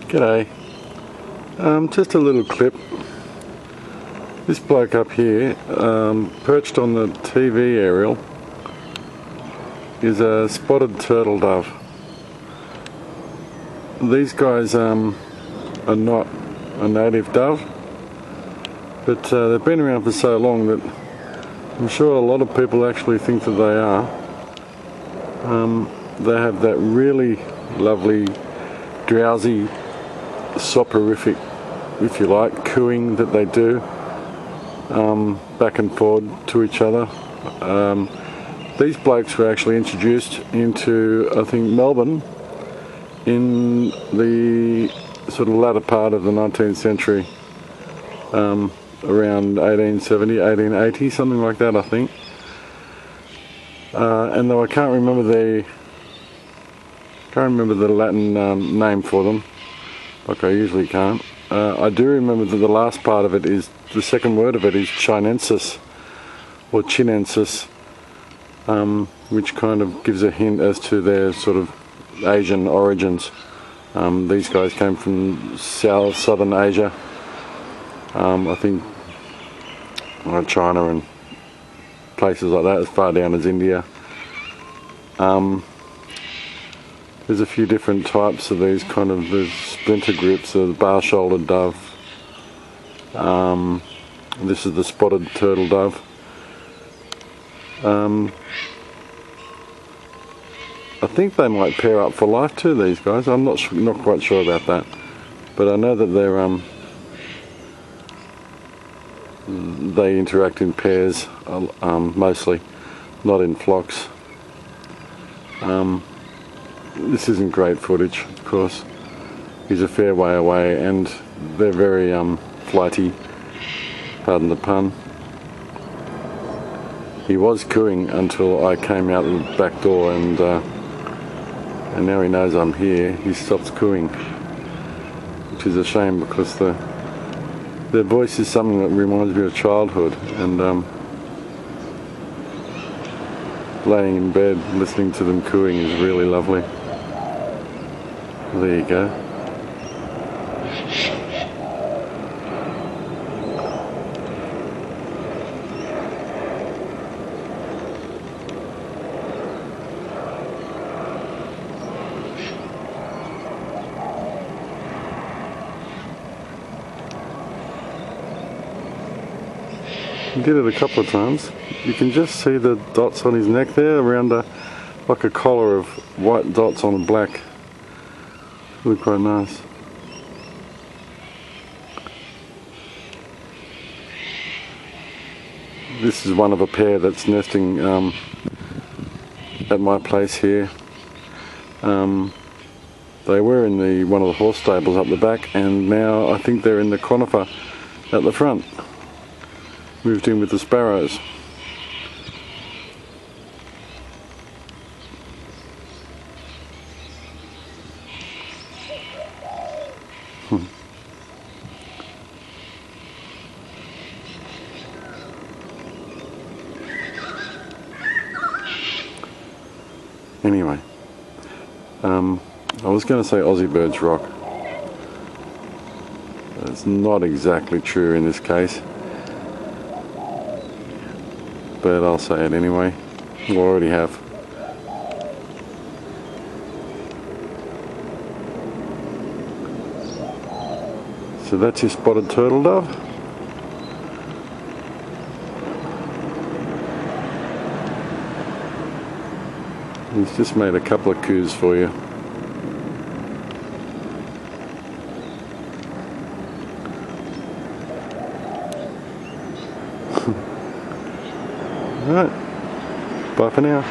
G'day. Just a little clip. This bloke up here, perched on the TV aerial, is a spotted turtle dove. These guys are not a native dove, but they've been around for so long that I'm sure a lot of people actually think that they are. They have that really lovely, drowsy, soporific, if you like, cooing that they do, back and forward to each other. These blokes were actually introduced into, I think, Melbourne in the sort of latter part of the 19th century, around 1870, 1880, something like that, I think. And though I can't remember the Latin name for them, like I usually can't, I do remember that the last part of it is, the second word of it is chinensis, or chinensis, which kind of gives a hint as to their sort of Asian origins. These guys came from southern Asia, I think China and places like that, as far down as India. There's a few different types of these kind of, there's splinter groups of the bar-shouldered dove. This is the spotted turtle dove. I think they might pair up for life too, these guys. I'm not quite sure about that, but I know that they interact in pairs, mostly, not in flocks. This isn't great footage, of course. He's a fair way away, and they're very flighty, pardon the pun. He was cooing until I came out the back door, and now he knows I'm here. He stops cooing, which is a shame, because their voice is something that reminds me of childhood, and laying in bed listening to them cooing is really lovely. There you go. He did it a couple of times. You can just see the dots on his neck there, around like a collar of white dots on black. Look quite nice. This is one of a pair that's nesting at my place here. They were in one of the horse stables up the back, and now I think they're in the conifer at the front. Moved in with the sparrows. Anyway, I was going to say Aussie birds rock. It's not exactly true in this case, but I'll say it anyway. I already have. So that's your spotted turtle dove. He's just made a couple of coos for you. Alright, bye for now.